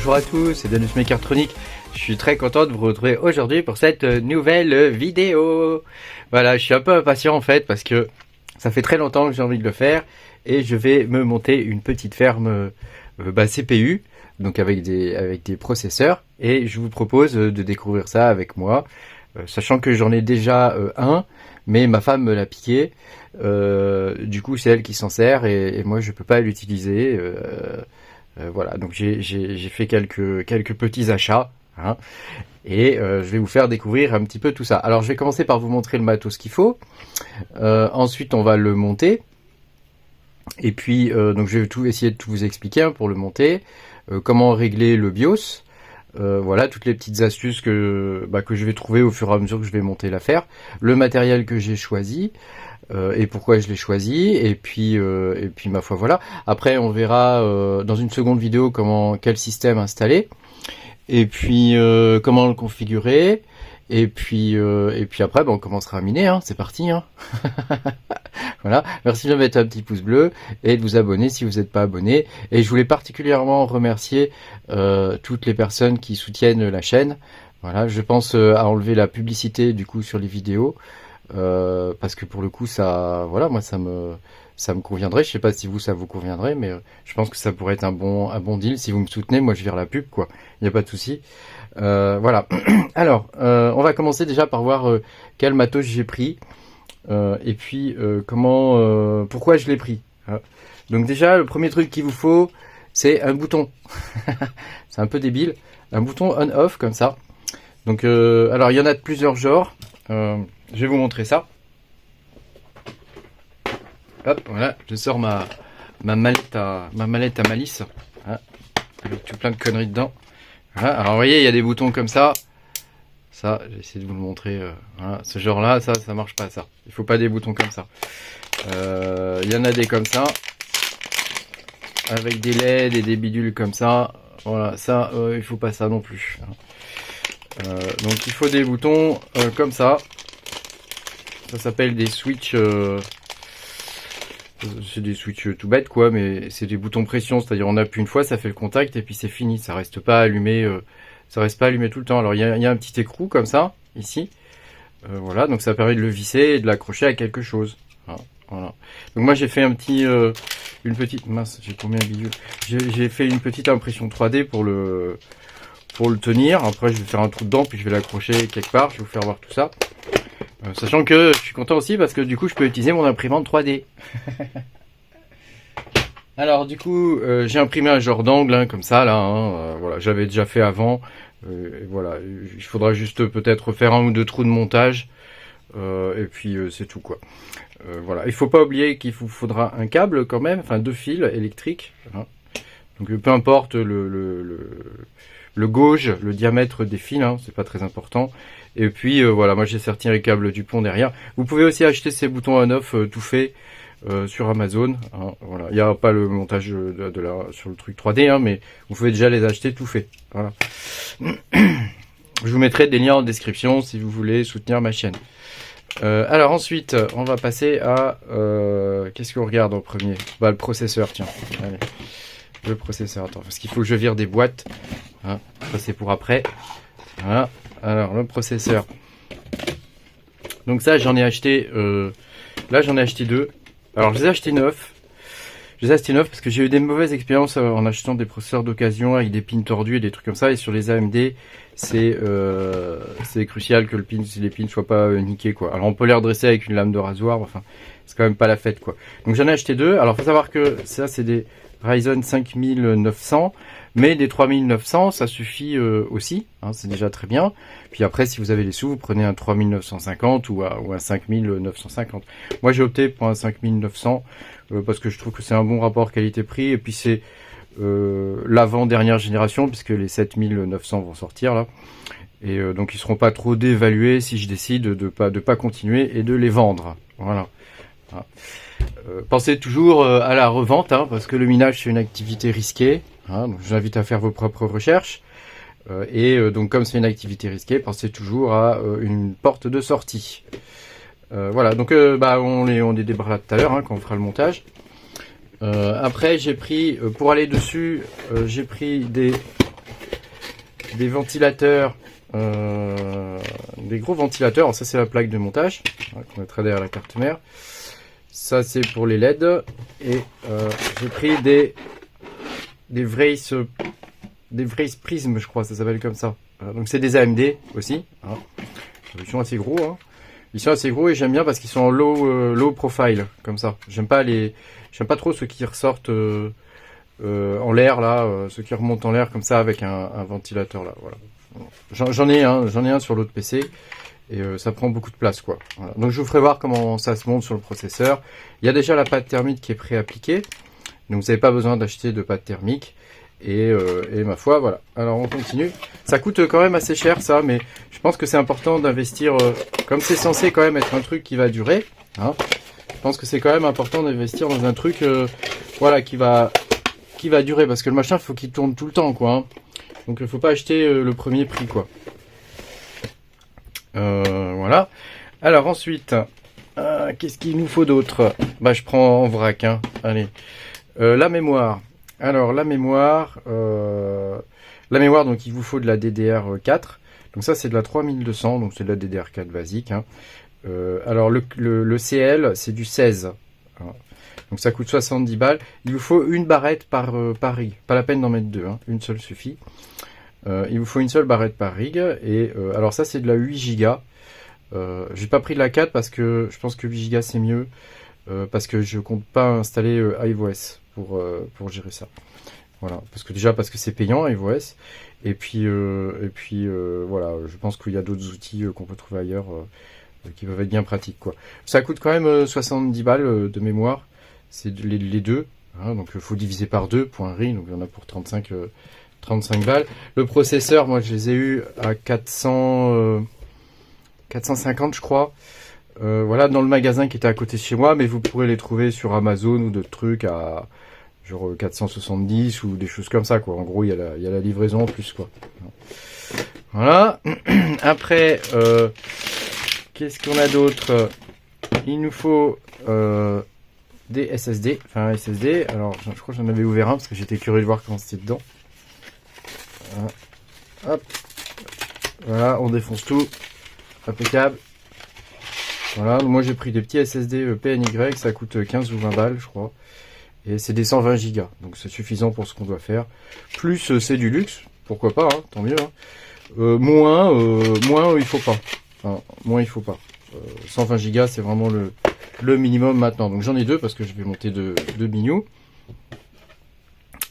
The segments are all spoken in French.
Bonjour à tous, c'est Danus Mechatronic. Je suis très content de vous retrouver aujourd'hui pour cette nouvelle vidéo. Voilà, je suis un peu impatient en fait parce que ça fait très longtemps que j'ai envie de le faire et je vais me monter une petite ferme CPU, donc avec des processeurs, et je vous propose de découvrir ça avec moi, sachant que j'en ai déjà un, mais ma femme me l'a piqué. Du coup c'est elle qui s'en sert et moi je peux pas l'utiliser. Voilà, donc j'ai fait quelques petits achats, hein, et je vais vous faire découvrir un petit peu tout ça. Alors je vais commencer par vous montrer le matos qu'il faut. Ensuite on va le monter. Et puis donc je vais essayer de tout vous expliquer, hein, pour le monter. Comment régler le BIOS. Voilà, toutes les petites astuces que je vais trouver au fur et à mesure que je vais monter l'affaire. Le matériel que j'ai choisi. Et pourquoi je l'ai choisi, et puis ma foi voilà. Après on verra dans une seconde vidéo quel système installer, et puis comment le configurer, et puis après on commencera à miner, hein. C'est parti, hein. Voilà, merci de mettre un petit pouce bleu et de vous abonner si vous n'êtes pas abonné. Et je voulais particulièrement remercier toutes les personnes qui soutiennent la chaîne. Voilà, je pense à enlever la publicité du coup sur les vidéos. Parce que pour le coup ça, voilà, moi ça me conviendrait. Je sais pas si vous ça vous conviendrait, mais je pense que ça pourrait être un bon deal si vous me soutenez. Moi je vire la pub, quoi, il n'y a pas de souci. Voilà. Alors on va commencer déjà par voir quel matos j'ai pris, et puis pourquoi je l'ai pris, hein. Donc déjà le premier truc qu'il vous faut, c'est un bouton. C'est un peu débile, un bouton on/off comme ça. Donc alors il y en a de plusieurs genres. Je vais vous montrer ça. Hop, voilà, je sors ma mallette à malice, hein, avec tout plein de conneries dedans. Voilà, alors vous voyez, il y a des boutons comme ça. Ça, j'ai essayé de vous le montrer. Voilà, ce genre-là, ça marche pas, ça. Il faut pas des boutons comme ça. Il y en a des comme ça, avec des LED et des bidules comme ça. Voilà, ça, il faut pas ça non plus. Donc il faut des boutons comme ça. Ça s'appelle des switches. C'est des switches tout bêtes, quoi, mais c'est des boutons pression, c'est-à-dire on appuie une fois, ça fait le contact et puis c'est fini. Ça reste pas allumé. Ça reste pas allumé tout le temps. Alors il y a un petit écrou comme ça ici. Voilà, donc ça permet de le visser et de l'accrocher à quelque chose. Voilà. Donc moi j'ai fait une petite, mince, j'ai combien de bidules. J'ai fait une petite impression 3D pour le tenir. Après je vais faire un trou dedans puis je vais l'accrocher quelque part. Je vais vous faire voir tout ça. Sachant que je suis content aussi parce que du coup je peux utiliser mon imprimante 3D. Alors du coup j'ai imprimé un genre d'angle, hein, comme ça là, hein, voilà, j'avais déjà fait avant. Voilà, il faudra juste peut-être faire un ou deux trous de montage, et puis c'est tout, quoi. Voilà, il faut pas oublier qu'il vous faudra un câble quand même, enfin 2 fils électriques, hein. Donc peu importe le gauge, le diamètre des fils, hein, c'est pas très important. Et puis voilà, moi j'ai sorti les câbles du pont derrière. Vous pouvez aussi acheter ces boutons on/off tout fait sur Amazon, hein, voilà. Il n'y a pas le montage sur le truc 3D, hein, mais vous pouvez déjà les acheter tout fait. Voilà. Je vous mettrai des liens en description si vous voulez soutenir ma chaîne. Alors ensuite, on va passer à qu'est-ce qu'on regarde en premier? Le processeur, tiens. Allez. Le processeur, attends, parce qu'il faut que je vire des boîtes, hein, ça c'est pour après. Voilà, alors le processeur. Donc ça j'en ai acheté, là j'en ai acheté 2. Alors je les ai achetés neufs. Je les ai achetés neufs parce que j'ai eu des mauvaises expériences en achetant des processeurs d'occasion avec des pins tordus et des trucs comme ça. Et sur les AMD, c'est crucial que les pins soient pas niqués, quoi. Alors on peut les redresser avec une lame de rasoir, enfin c'est quand même pas la fête, quoi. Donc j'en ai acheté 2. Alors faut savoir que ça c'est des Ryzen 5900, mais des 3900 ça suffit aussi, hein, c'est déjà très bien. Puis après si vous avez les sous, vous prenez un 3950 ou un 5950. Moi j'ai opté pour un 5900 parce que je trouve que c'est un bon rapport qualité-prix, et puis c'est l'avant-dernière génération puisque les 7900 vont sortir là, et donc ils seront pas trop dévalués si je décide de pas continuer et de les vendre. Voilà. Pensez toujours à la revente, hein, parce que le minage c'est une activité risquée, hein, donc je vous invite à faire vos propres recherches, et donc comme c'est une activité risquée, pensez toujours à une porte de sortie. Voilà, donc on les débarrassera tout à l'heure, hein, quand on fera le montage. Après j'ai pris, pour aller dessus, j'ai pris des des ventilateurs, des gros ventilateurs. Alors ça c'est la plaque de montage qu'on mettra derrière la carte mère. Ça c'est pour les LED. Et j'ai pris des Vrace Prism, je crois, ça s'appelle comme ça. Donc c'est des AMD aussi. Hein. Ils sont assez gros. Hein. Ils sont assez gros et j'aime bien parce qu'ils sont en low profile, comme ça. J'aime pas trop ceux qui ressortent en l'air là, ceux qui remontent en l'air comme ça avec un ventilateur là. Voilà. J'en ai un sur l'autre PC et ça prend beaucoup de place quoi. Voilà. Donc je vous ferai voir comment ça se monte sur le processeur. Il y a déjà la pâte thermique qui est pré-appliquée, donc vous n'avez pas besoin d'acheter de pâte thermique. Et ma foi, voilà. Alors on continue. Ça coûte quand même assez cher ça, mais je pense que c'est important d'investir, comme c'est censé quand même être un truc qui va durer. Hein, je pense que c'est quand même important d'investir dans un truc, voilà, qui va durer, parce que le machin, faut qu'il tourne tout le temps, quoi. Hein. Donc il faut pas acheter le premier prix, quoi. Voilà. Alors ensuite, qu'est-ce qu'il nous faut d'autre? Bah je prends en vrac. Hein. Allez, la mémoire. Alors la mémoire, donc il vous faut de la DDR4. Donc ça c'est de la 3200, donc c'est de la DDR4 basique. Hein. Alors le CL c'est du 16. Hein. Donc ça coûte 70 balles. Il vous faut une barrette par rig. Pas la peine d'en mettre deux, hein. Une seule suffit. Il vous faut une seule barrette par rig. Et alors ça c'est de la 8 Go. J'ai pas pris de la 4 parce que je pense que 8 Go c'est mieux. Parce que je compte pas installer iOS pour gérer ça. Voilà, parce que c'est payant iOS. Et puis voilà, je pense qu'il y a d'autres outils qu'on peut trouver ailleurs qui peuvent être bien pratiques quoi. Ça coûte quand même 70 balles de mémoire. C'est les deux. Hein, donc il faut diviser par 2 pour un riz, donc il y en a pour 35 balles. Le processeur, moi je les ai eu à 450 je crois. Voilà, dans le magasin qui était à côté de chez moi, mais vous pourrez les trouver sur Amazon ou d'autres trucs à genre 470 ou des choses comme ça, quoi. En gros, il y a la livraison en plus, quoi. Voilà. Après, qu'est-ce qu'on a d'autre? Il nous faut des SSD, enfin un SSD. Alors, je crois que j'en avais ouvert un parce que j'étais curieux de voir comment c'était dedans. Voilà. Hop. Voilà, on défonce tout. Impeccable. Voilà, moi j'ai pris des petits SSD PNY, ça coûte 15 ou 20 balles je crois. Et c'est des 120 Go, donc c'est suffisant pour ce qu'on doit faire. Plus c'est du luxe, pourquoi pas, hein, tant mieux. Hein. Moins il faut pas. Enfin, moins il faut pas. 120 Go c'est vraiment le minimum maintenant. Donc j'en ai deux parce que je vais monter deux bignou.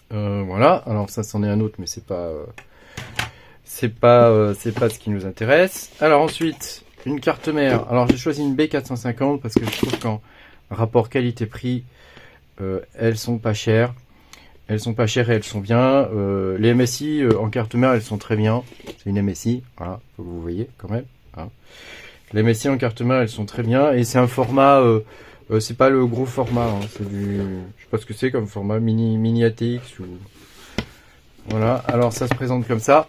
Voilà, alors ça c'en est un autre mais c'est pas ce qui nous intéresse. Alors ensuite, une carte mère. Alors j'ai choisi une B450 parce que je trouve qu'en rapport qualité-prix, elles sont pas chères. Elles sont pas chères et elles sont bien. Les MSI en carte mère, elles sont très bien. C'est une MSI, voilà, faut que vous voyez quand même. Hein. Les MSI en carte mère, elles sont très bien et c'est un format. C'est pas le gros format. Hein, c'est du, je sais pas ce que c'est comme format, mini ATX ou. Voilà. Alors ça se présente comme ça.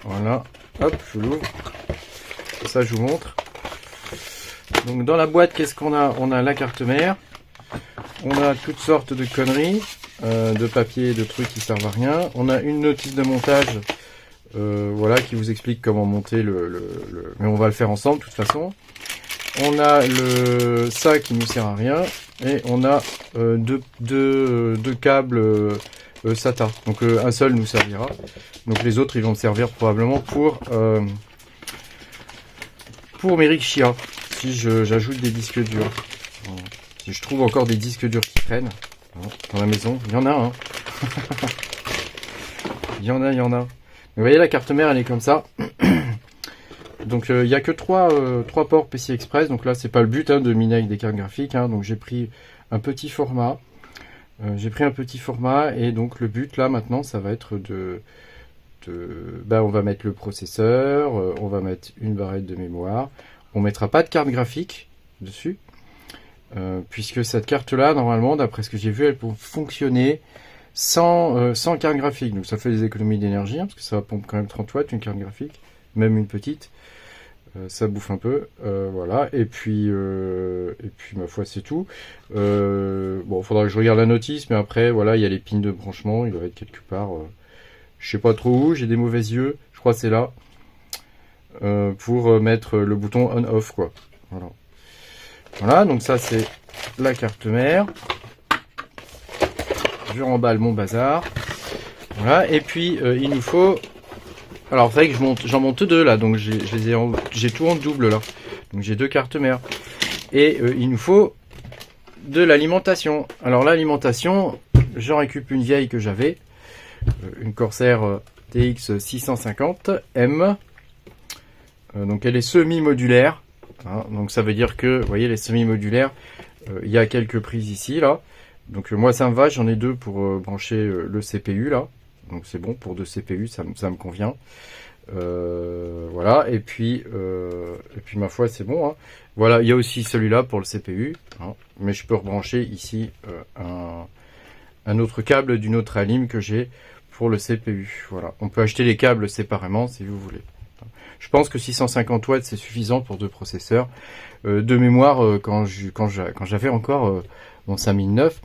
Voilà. Hop, je l'ouvre. Ça, je vous montre. Donc dans la boîte, qu'est-ce qu'on a? On a la carte mère. On a toutes sortes de conneries, de papier, de trucs qui servent à rien. On a une notice de montage, voilà, qui vous explique comment monter mais on va le faire ensemble de toute façon. On a ça qui nous sert à rien et on a deux câbles SATA. Donc un seul nous servira. Donc les autres ils vont me servir probablement pour mes Rixia, si j'ajoute des disques durs. Si je trouve encore des disques durs qui traînent dans la maison, il y en a un. Hein. il y en a. Vous voyez la carte mère elle est comme ça. Donc il n'y a que 3 ports PCI Express. Donc là c'est pas le but hein, de miner avec des cartes graphiques. Hein. Donc j'ai pris un petit format. Et donc le but là maintenant ça va être on va mettre le processeur, on va mettre une barrette de mémoire. On mettra pas de carte graphique dessus. Puisque cette carte là normalement d'après ce que j'ai vu elle peut fonctionner sans carte graphique, donc ça fait des économies d'énergie hein, parce que ça pompe quand même 30 watts une carte graphique, même une petite, ça bouffe un peu, voilà, et puis ma foi c'est tout. Bon, faudra que je regarde la notice, mais après voilà il y a les pins de branchement, il doit être quelque part, je sais pas trop où, j'ai des mauvais yeux, je crois que c'est là, pour mettre le bouton on-off, quoi. Voilà. Voilà, donc ça c'est la carte mère. Je remballe mon bazar. Voilà, et puis il nous faut... Alors c'est vrai que j'en monte deux là, donc j'ai tout en double là. Donc j'ai deux cartes mères. Et il nous faut de l'alimentation. Alors l'alimentation, j'en récupère une vieille que j'avais. Une Corsair TX 650 M. Donc elle est semi-modulaire. Hein, donc ça veut dire que, vous voyez, les semi-modulaires, il y a quelques prises ici, là. Donc moi ça me va, j'en ai deux pour brancher le CPU là. Donc c'est bon, pour deux CPU, ça me convient. Voilà, et puis ma foi c'est bon. Hein. Voilà, il y a aussi celui-là pour le CPU. Hein, mais je peux rebrancher ici un autre câble d'une autre alim que j'ai pour le CPU. Voilà, on peut acheter les câbles séparément si vous voulez. Je pense que 650 watts c'est suffisant pour deux processeurs. De mémoire, quand j'avais encore mon 5009,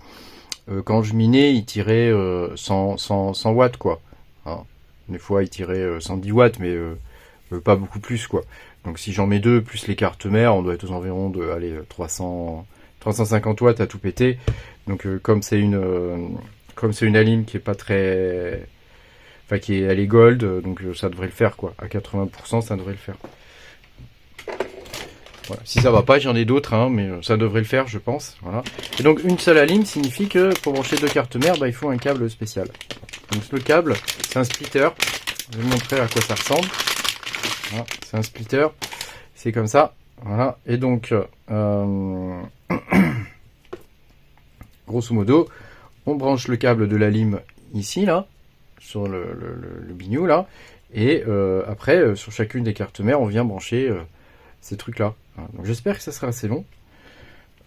quand je minais, il tirait 100 watts quoi. Hein. Des fois, il tirait 110 watts, mais pas beaucoup plus quoi. Donc si j'en mets deux plus les cartes mères, on doit être aux environs de 350 watts à tout péter. Donc comme c'est une alim qui est pas très, enfin elle est gold, donc ça devrait le faire quoi. À 80%, ça devrait le faire. Voilà. Si ça va pas, j'en ai d'autres, hein, mais ça devrait le faire, je pense. Voilà. Et donc une seule alim signifie que pour brancher deux cartes mères, il faut un câble spécial. Donc le câble, c'est un splitter. Je vais vous montrer à quoi ça ressemble. Voilà, c'est un splitter. C'est comme ça. Voilà. Et donc, grosso modo, on branche le câble de la lime ici, là, sur le bignou, là. Et après, sur chacune des cartes mères, on vient brancher ces trucs-là. Voilà. Donc j'espère que ça sera assez long.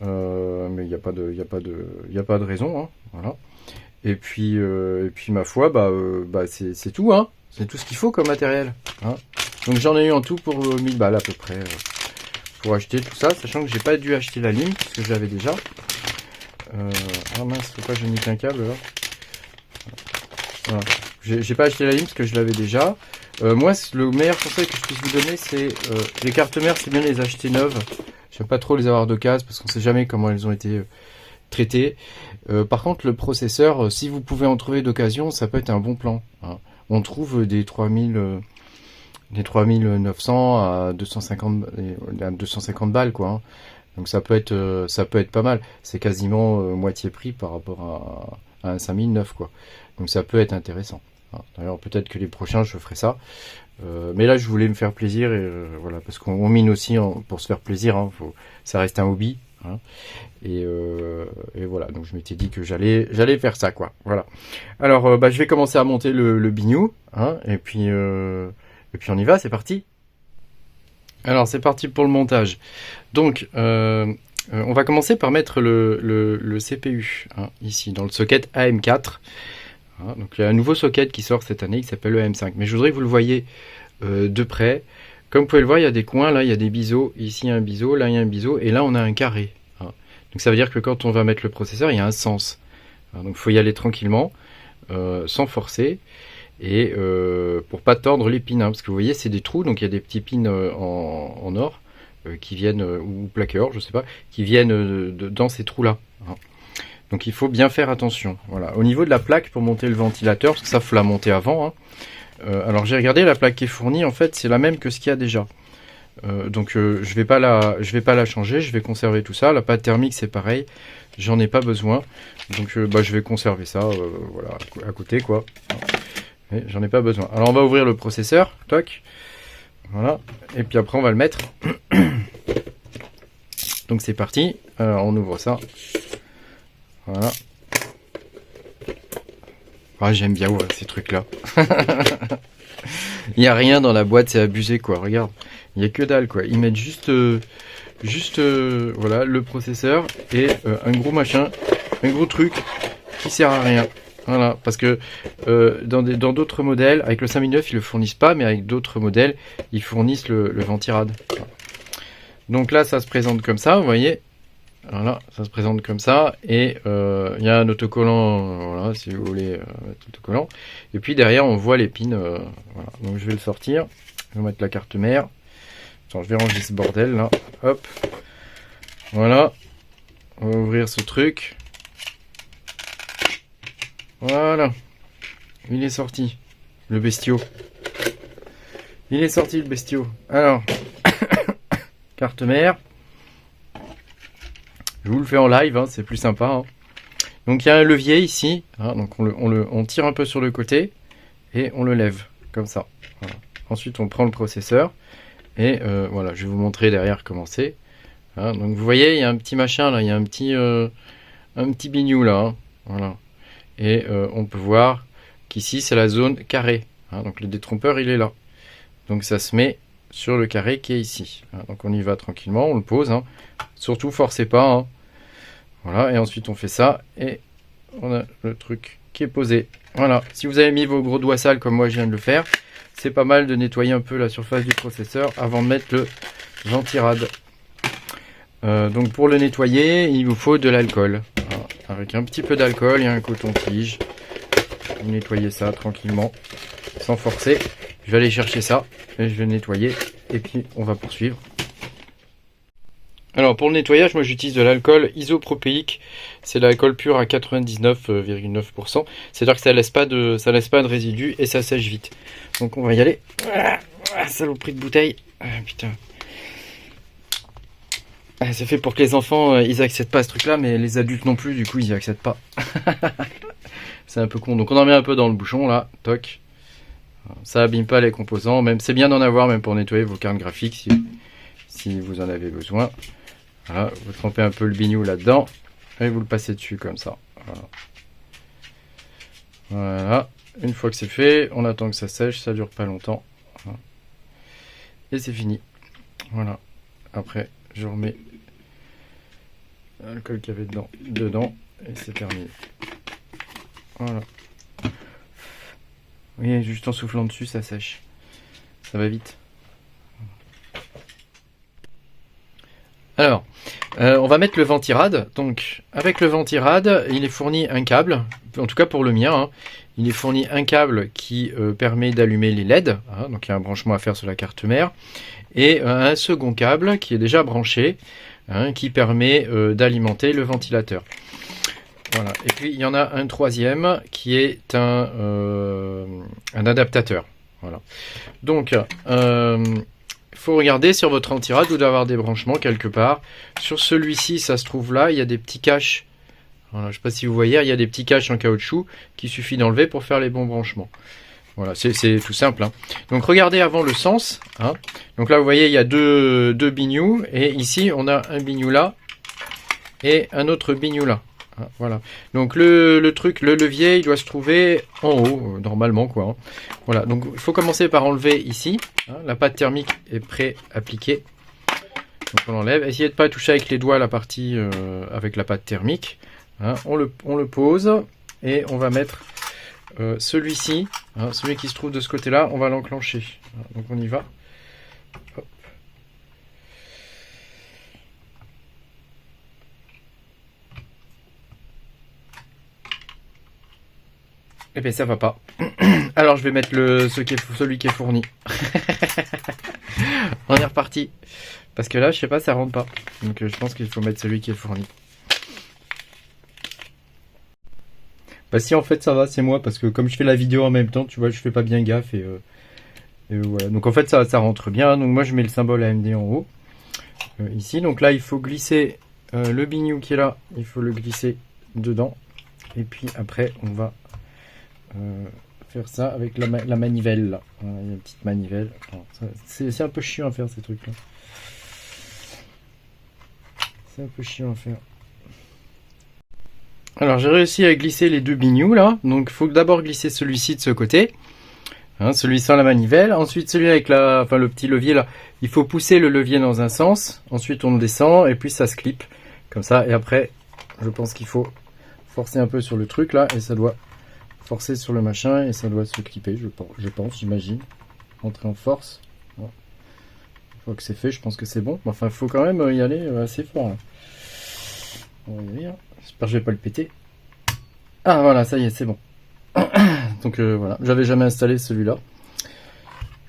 Mais il n'y a pas de raison. Hein. Voilà. Et puis ma foi, c'est tout, hein. C'est tout ce qu'il faut comme matériel. Hein. Donc j'en ai eu en tout pour 1000 balles à peu près pour acheter tout ça, sachant que j'ai pas dû acheter la lime parce que je l'avais déjà. Ah mince, pourquoi j'ai mis qu'un câble là. Voilà. J'ai pas acheté la lime parce que je l'avais déjà. Moi, le meilleur conseil que je puisse vous donner, c'est les cartes mères, c'est bien les acheter neuves. J'aime pas trop les avoir d'occasion parce qu'on sait jamais comment elles ont été traitées. Par contre, le processeur, si vous pouvez en trouver d'occasion, ça peut être un bon plan. Hein. On trouve des 3900 à 250 balles quoi. Hein. Donc ça peut être pas mal. C'est quasiment moitié prix par rapport à un 5009 quoi. Donc ça peut être intéressant. Hein. D'ailleurs peut-être que les prochains je ferai ça. Mais là je voulais me faire plaisir et voilà parce qu'on mine aussi pour se faire plaisir. Hein. Ça reste un hobby. Hein. Et voilà. Donc je m'étais dit que j'allais faire ça quoi. Voilà. Alors je vais commencer à monter le bignou. Hein, et puis on y va, c'est parti. Alors c'est parti pour le montage. Donc on va commencer par mettre le CPU hein, ici dans le socket AM4. Hein, donc il y a un nouveau socket qui sort cette année qui s'appelle le AM5. Mais je voudrais que vous le voyez de près. Comme vous pouvez le voir, il y a des coins, là il y a des biseaux, ici il y a un biseau, là il y a un biseau, et là on a un carré. Hein. Donc ça veut dire que quand on va mettre le processeur, il y a un sens. Hein, donc il faut y aller tranquillement, sans forcer. Et pour pas tordre les pins, hein, parce que vous voyez c'est des trous, donc il y a des petits pins en or qui viennent, ou plaqueurs, je sais pas, qui viennent dans ces trous là. Hein. Donc il faut bien faire attention. Voilà. Au niveau de la plaque pour monter le ventilateur, parce que ça faut la monter avant. Hein. Alors j'ai regardé la plaque qui est fournie, en fait c'est la même que ce qu'il y a déjà. Donc je vais pas la changer, je vais conserver tout ça. La pâte thermique c'est pareil, j'en ai pas besoin, donc je vais conserver ça, voilà, à côté quoi. Mais j'en ai pas besoin. Alors on va ouvrir le processeur, toc, voilà, et puis après on va le mettre. Donc c'est parti, alors on ouvre ça, voilà. Ah, j'aime bien ouvrir ces trucs là. Il n'y a rien dans la boîte, c'est abusé quoi, regarde, il n'y a que dalle quoi, ils mettent juste voilà, le processeur et un gros machin, un gros truc qui sert à rien. Voilà, parce que dans d'autres modèles, avec le 5009 ils le fournissent pas, mais avec d'autres modèles ils fournissent le ventirad. Donc là ça se présente comme ça, vous voyez. Voilà, ça se présente comme ça. Et il y a un autocollant, voilà, si vous voulez mettre autocollant. Et puis derrière, on voit les pins. Voilà. Donc je vais le sortir. Je vais mettre la carte mère. Attends, je vais ranger ce bordel là. Hop. Voilà. On va ouvrir ce truc. Voilà. Il est sorti. Le bestiau. Il est sorti le bestiau. Alors. Carte mère. Je vous le fais en live, hein, c'est plus sympa. Hein. Donc il y a un levier ici. Hein, donc on tire un peu sur le côté. Et on le lève. Comme ça. Voilà. Ensuite on prend le processeur. Et voilà, je vais vous montrer derrière comment c'est. Hein, donc vous voyez, il y a un petit machin là, il y a un petit bignou là. Hein, voilà. Et on peut voir qu'ici c'est la zone carré. Hein, donc le détrompeur il est là. Donc ça se met sur le carré qui est ici. Hein, donc on y va tranquillement, on le pose. Hein. Surtout forcez pas. Hein. Voilà, et ensuite on fait ça. Et on a le truc qui est posé. Voilà, si vous avez mis vos gros doigts sales comme moi je viens de le faire, c'est pas mal de nettoyer un peu la surface du processeur avant de mettre le ventirad. Donc pour le nettoyer, il vous faut de l'alcool. Voilà. Avec un petit peu d'alcool et un coton-tige. Vous nettoyez ça tranquillement, sans forcer. Je vais aller chercher ça et je vais le nettoyer. Et puis on va poursuivre. Alors pour le nettoyage, moi j'utilise de l'alcool isopropylique. C'est de l'alcool pur à 99,9%. C'est-à-dire que ça laisse pas de résidus et ça sèche vite. Donc on va y aller. Ah, saloperie de bouteille. Ah, putain. Ah, c'est fait pour que les enfants ils acceptent pas ce truc là, mais les adultes non plus, du coup ils y acceptent pas. C'est un peu con. Donc on en met un peu dans le bouchon là, toc. Ça abîme pas les composants, même c'est bien d'en avoir même pour nettoyer vos cartes graphiques si vous en avez besoin. Voilà, vous trempez un peu le bignou là-dedans et vous le passez dessus comme ça. Voilà. Voilà. Une fois que c'est fait, on attend que ça sèche, ça dure pas longtemps. Voilà. Et c'est fini. Voilà. Après, je remets l'alcool qu'il y avait dedans et c'est terminé. Voilà. Vous voyez, juste en soufflant dessus, ça sèche. Ça va vite. Alors, on va mettre le ventirad. Donc, avec le ventirad, il est fourni un câble, en tout cas pour le mien. Hein, il est fourni un câble qui permet d'allumer les LED. Hein, donc, il y a un branchement à faire sur la carte mère. Et un second câble qui est déjà branché, hein, qui permet d'alimenter le ventilateur. Voilà. Et puis, il y en a un troisième qui est un adaptateur. Voilà. Donc, faut regarder sur votre ventirad, vous devez avoir des branchements quelque part. Sur celui-ci, ça se trouve là, il y a des petits caches. Voilà, je ne sais pas si vous voyez, il y a des petits caches en caoutchouc qu'il suffit d'enlever pour faire les bons branchements. Voilà, c'est tout simple. Hein. Donc regardez avant le sens. Hein. Donc là, vous voyez, il y a deux bignous. Et ici, on a un bignou là et un autre bignou là. Voilà. Donc le levier, il doit se trouver en haut, normalement quoi. Hein. Voilà. Donc il faut commencer par enlever ici. Hein. La pâte thermique est pré-appliquée. Donc on l'enlève. Essayez de ne pas toucher avec les doigts la partie avec la pâte thermique. Hein. On le pose et on va mettre celui-ci, hein, celui qui se trouve de ce côté-là, on va l'enclencher. Hein. Donc on y va. Hop. Eh bien ça va pas. Alors je vais mettre celui qui est fourni. On est reparti. Parce que là je sais pas, ça rentre pas. Donc je pense qu'il faut mettre celui qui est fourni. Bah si en fait ça va, c'est moi. Parce que comme je fais la vidéo en même temps, tu vois, je fais pas bien gaffe. Et voilà. Donc en fait ça rentre bien. Donc moi je mets le symbole AMD en haut. Ici. Donc là il faut glisser le bignou qui est là. Il faut le glisser dedans. Et puis après on va... faire ça avec la manivelle là. Voilà, il y a une petite manivelle. C'est un peu chiant à faire ces trucs là. C'est un peu chiant à faire. Alors j'ai réussi à glisser les deux bignous là. Donc il faut d'abord glisser celui-ci de ce côté. Hein, celui sans la manivelle. Ensuite celui avec le petit levier là. Il faut pousser le levier dans un sens. Ensuite on le descend et puis ça se clip. Comme ça. Et après je pense qu'il faut forcer un peu sur le truc là. Et ça doit forcer sur le machin et ça doit se clipper, je pense, j'imagine. Entrer en force. Voilà. Une fois que c'est fait, je pense que c'est bon. Enfin, il faut quand même y aller assez fort. Là. On va y aller, hein. J'espère que je vais pas le péter. Ah voilà, ça y est, c'est bon. Donc voilà, j'avais jamais installé celui-là.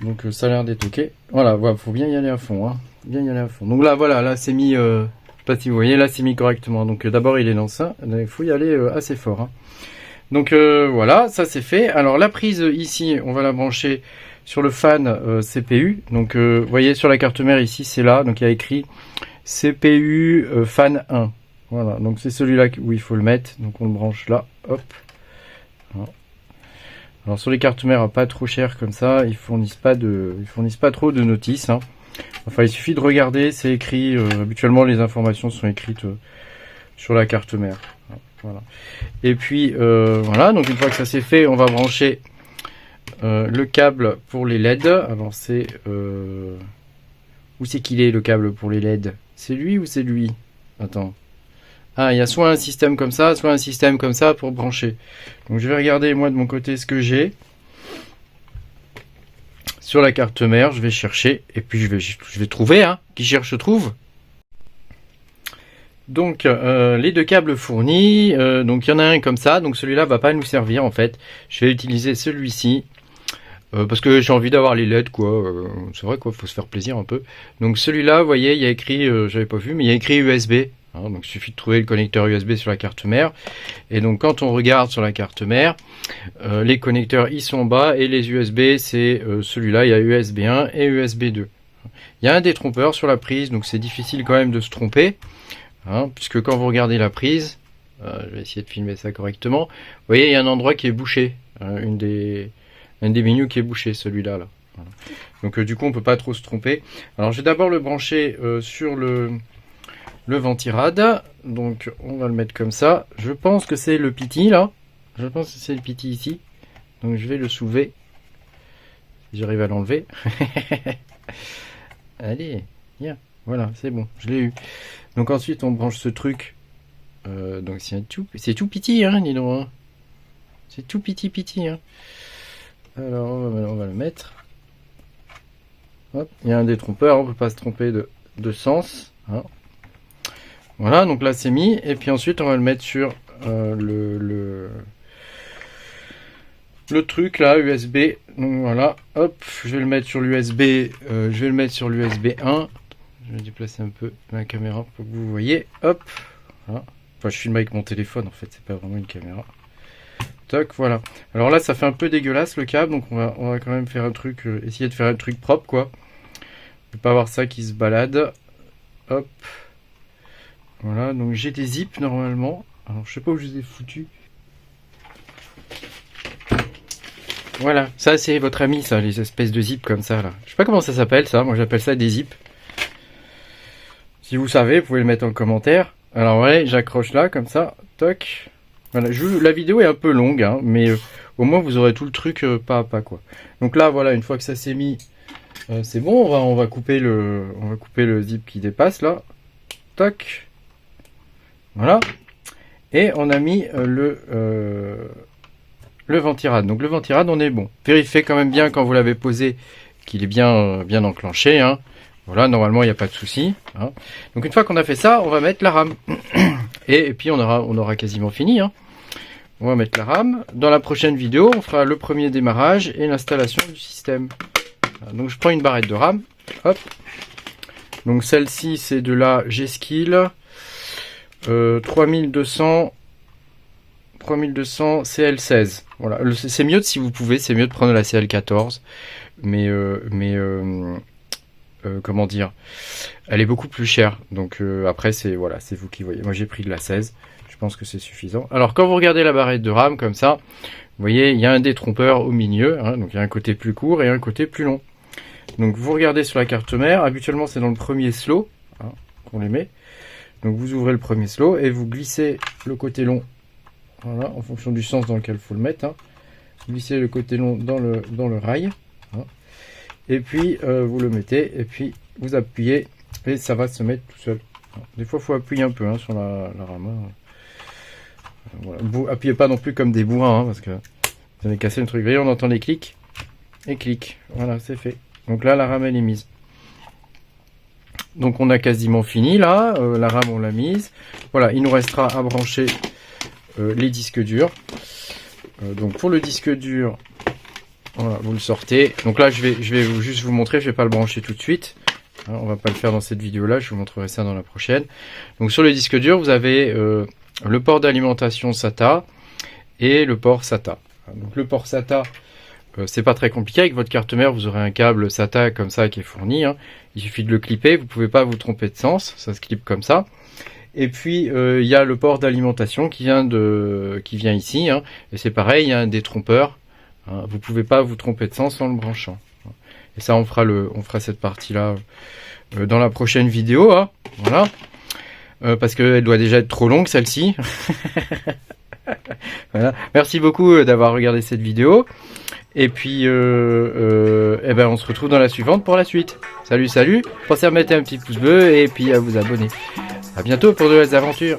Donc ça a l'air d'être ok. Voilà, faut bien y aller à fond, hein. Bien y aller à fond. Donc là, voilà, là c'est mis, je sais pas si vous voyez, là c'est mis correctement. Donc d'abord il est dans ça, il faut y aller assez fort, hein. Donc voilà, ça c'est fait. Alors la prise ici, on va la brancher sur le fan CPU. Donc vous voyez sur la carte mère ici, c'est là. Donc il y a écrit CPU fan 1. Voilà, donc c'est celui-là où il faut le mettre. Donc on le branche là, hop. Voilà. Alors sur les cartes mères pas trop chères comme ça, ils fournissent pas trop de notices, hein. Enfin il suffit de regarder, c'est écrit, habituellement les informations sont écrites sur la carte mère. Voilà. Et puis voilà, donc une fois que ça c'est fait, on va brancher le câble pour les LED. Alors c'est où c'est qu'il est le câble pour les LED? C'est lui ou c'est lui? Attends. Ah, il y a soit un système comme ça, soit un système comme ça pour brancher. Donc je vais regarder moi de mon côté ce que j'ai. Sur la carte mère, je vais chercher et puis je vais trouver, hein. Qui cherche trouve. Donc les deux câbles fournis, donc il y en a un comme ça, donc celui-là va pas nous servir en fait. Je vais utiliser celui-ci. Parce que j'ai envie d'avoir les LED quoi, c'est vrai quoi, faut se faire plaisir un peu. Donc celui-là, vous voyez, il y a écrit, j'avais pas vu, mais il y a écrit USB. Hein, donc il suffit de trouver le connecteur USB sur la carte mère. Et donc quand on regarde sur la carte mère, les connecteurs ils sont en bas et les USB c'est celui-là, il y a USB 1 et USB 2. Il y a un détrompeur sur la prise, donc c'est difficile quand même de se tromper. Hein, puisque quand vous regardez la prise, je vais essayer de filmer ça correctement, vous voyez il y a un endroit qui est bouché, un des menus qui est bouché, celui-là. Là. Voilà. Donc du coup on peut pas trop se tromper. Alors je vais d'abord le brancher sur le ventirad, donc on va le mettre comme ça. Je pense que c'est le PT là, je pense que c'est le PT ici, donc je vais le soulever, si j'arrive à l'enlever. Allez, viens, voilà, c'est bon, je l'ai eu. Donc ensuite on branche ce truc, donc c'est tout petit, hein, dis donc, hein. C'est tout petit, hein. Alors on va le mettre. Hop, il y a un détrompeur, on peut pas se tromper de sens, hein. Voilà, donc là c'est mis, et puis ensuite on va le mettre sur le truc là, USB. Donc voilà, hop, je vais le mettre sur l'USB, je vais le mettre sur l'USB 1. Je vais déplacer un peu la caméra pour que vous voyez, hop, voilà. Enfin je filme avec mon téléphone en fait, c'est pas vraiment une caméra. Toc, voilà. Alors là ça fait un peu dégueulasse le câble, donc on va quand même faire un truc, essayer de faire un truc propre quoi. Ne pas avoir ça qui se balade. Hop. Voilà, donc j'ai des zips normalement. Alors je sais pas où je les ai foutus. Voilà, ça c'est votre ami ça, les espèces de zips comme ça là. Je sais pas comment ça s'appelle ça, moi j'appelle ça des zips. Si vous savez, vous pouvez le mettre en commentaire. Alors ouais, j'accroche là comme ça, toc. Voilà, la vidéo est un peu longue, hein, mais au moins vous aurez tout le truc pas à pas quoi. Donc là voilà, une fois que ça s'est mis, c'est bon, on va couper le zip qui dépasse là. Toc. Voilà. Et on a mis le ventirad. Donc le ventirad, on est bon. Vérifiez quand même bien quand vous l'avez posé qu'il est bien enclenché, hein. Voilà, normalement il n'y a pas de souci, hein. Donc une fois qu'on a fait ça, on va mettre la RAM. Et puis on aura quasiment fini, hein. On va mettre la RAM. Dans la prochaine vidéo, on fera le premier démarrage et l'installation du système. Voilà, donc je prends une barrette de RAM. Hop. Donc celle-ci c'est de la G-Skill 3200 CL16. Voilà, c'est mieux si vous pouvez, c'est mieux de prendre la CL14, mais comment dire, elle est beaucoup plus chère. Donc après c'est voilà, c'est vous qui voyez. Moi j'ai pris de la 16. Je pense que c'est suffisant. Alors quand vous regardez la barrette de RAM comme ça, vous voyez il y a un détrompeur au milieu, hein, donc il y a un côté plus court et un côté plus long. Donc vous regardez sur la carte mère, habituellement c'est dans le premier slot, hein, qu'on les met. Donc vous ouvrez le premier slot et vous glissez le côté long, voilà, en fonction du sens dans lequel il faut le mettre, hein. Glissez le côté long dans le rail, hein. Et puis vous le mettez et puis vous appuyez et ça va se mettre tout seul. Des fois il faut appuyer un peu, hein, sur la rame, hein. Voilà. Vous appuyez pas non plus comme des bourrins, hein, parce que vous allez casser le truc. Vous voyez, on entend les clics et clics. Voilà, c'est fait. Donc là la rame elle est mise. Donc on a quasiment fini là, la RAM on l'a mise. Voilà, il nous restera à brancher les disques durs. Donc pour le disque dur, voilà, vous le sortez. Donc là je vais juste vous montrer, je vais pas le brancher tout de suite. Hein, on va pas le faire dans cette vidéo là, je vous montrerai ça dans la prochaine. Donc sur le disque dur, vous avez le port d'alimentation SATA et le port SATA. Donc le port SATA, c'est pas très compliqué. Avec votre carte mère, vous aurez un câble SATA comme ça qui est fourni. Hein. Il suffit de le clipper, vous pouvez pas vous tromper de sens, ça se clip comme ça. Et puis il y a le port d'alimentation qui vient ici, hein. Et c'est pareil, il y a un détrompeur. Hein. Vous pouvez pas vous tromper de sens en le branchant. Et ça, on fera cette partie-là dans la prochaine vidéo, hein. Voilà, parce qu'elle doit déjà être trop longue celle-ci. Voilà. Merci beaucoup d'avoir regardé cette vidéo. Et puis, eh ben, on se retrouve dans la suivante pour la suite. Salut, salut. Pensez à mettre un petit pouce bleu et puis à vous abonner. À bientôt pour de nouvelles aventures.